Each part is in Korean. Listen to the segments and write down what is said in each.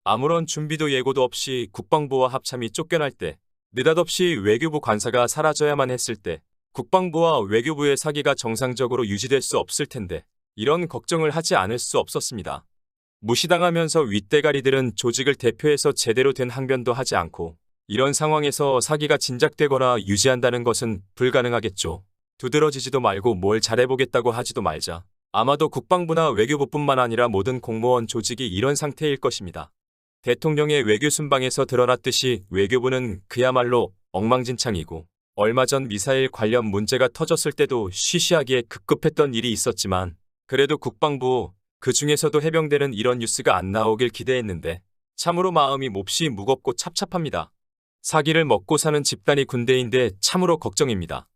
아무런 준비도 예고도 없이 국방부와 합참이 쫓겨날 때, 느닷없이 외교부 관사가 사라져야만 했을 때, 국방부와 외교부의 사기가 정상적으로 유지될 수 없을 텐데, 이런 걱정을 하지 않을 수 없었습니다. 무시당하면서 윗대가리들은 조직을 대표해서 제대로 된 항변도 하지 않고, 이런 상황에서 사기가 진작되거나 유지한다는 것은 불가능하겠죠. 두드러지지도 말고 뭘 잘해보겠다고 하지도 말자. 아마도 국방부나 외교부뿐만 아니라 모든 공무원 조직이 이런 상태일 것입니다. 대통령의 외교 순방에서 드러났듯이 외교부는 그야말로 엉망진창이고, 얼마 전 미사일 관련 문제가 터졌을 때도 쉬쉬하기에 급급했던 일이 있었지만, 그래도 국방부, 그 중에서도 해병대는 이런 뉴스가 안 나오길 기대했는데 참으로 마음이 몹시 무겁고 찹찹합니다. 사기를 먹고 사는 집단이 군대인데 참으로 걱정입니다.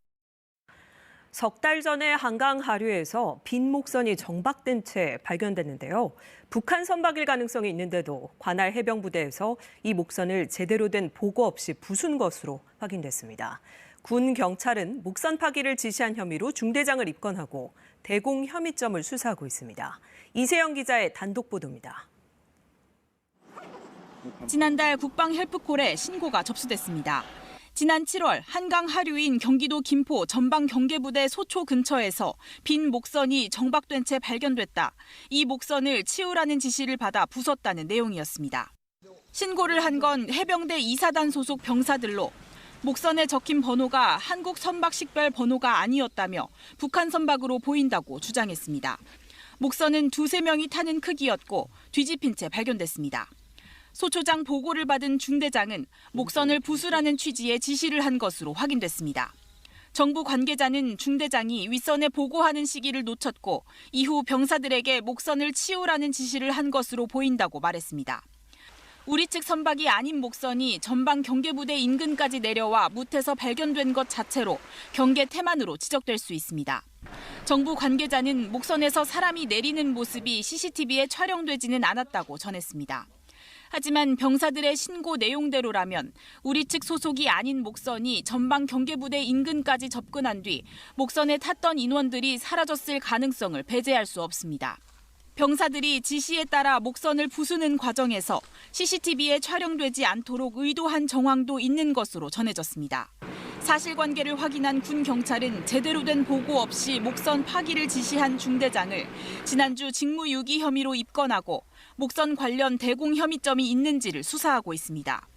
석 달 전에 한강 하류에서 빈 목선이 정박된 채 발견됐는데요. 북한 선박일 가능성이 있는데도 관할 해병부대에서 이 목선을 제대로 된 보고 없이 부순 것으로 확인됐습니다. 군 경찰은 목선 파기를 지시한 혐의로 중대장을 입건하고 대공 혐의점을 수사하고 있습니다. 이세영 기자의 단독 보도입니다. 지난달 국방 헬프콜에 신고가 접수됐습니다. 지난 7월 한강 하류인 경기도 김포 전방 경계부대 소초 근처에서 빈 목선이 정박된 채 발견됐다. 이 목선을 치우라는 지시를 받아 부쉈다는 내용이었습니다. 신고를 한 건 해병대 2사단 소속 병사들로 목선에 적힌 번호가 한국 선박 식별 번호가 아니었다며 북한 선박으로 보인다고 주장했습니다. 목선은 2~3명이 타는 크기였고 뒤집힌 채 발견됐습니다. 소초장 보고를 받은 중대장은 목선을 부수라는 취지의 지시를 한 것으로 확인됐습니다. 정부 관계자는 중대장이 윗선에 보고하는 시기를 놓쳤고 이후 병사들에게 목선을 치우라는 지시를 한 것으로 보인다고 말했습니다. 우리 측 선박이 아닌 목선이 전방 경계부대 인근까지 내려와 무태서 발견된 것 자체로 경계 태만으로 지적될 수 있습니다. 정부 관계자는 목선에서 사람이 내리는 모습이 CCTV에 촬영되지는 않았다고 전했습니다. 하지만 병사들의 신고 내용대로라면 우리 측 소속이 아닌 목선이 전방 경계부대 인근까지 접근한 뒤 목선에 탔던 인원들이 사라졌을 가능성을 배제할 수 없습니다. 병사들이 지시에 따라 목선을 부수는 과정에서 CCTV에 촬영되지 않도록 의도한 정황도 있는 것으로 전해졌습니다. 사실관계를 확인한 군 경찰은 제대로 된 보고 없이 목선 파기를 지시한 중대장을 지난주 직무유기 혐의로 입건하고 목선 관련 대공 혐의점이 있는지를 수사하고 있습니다.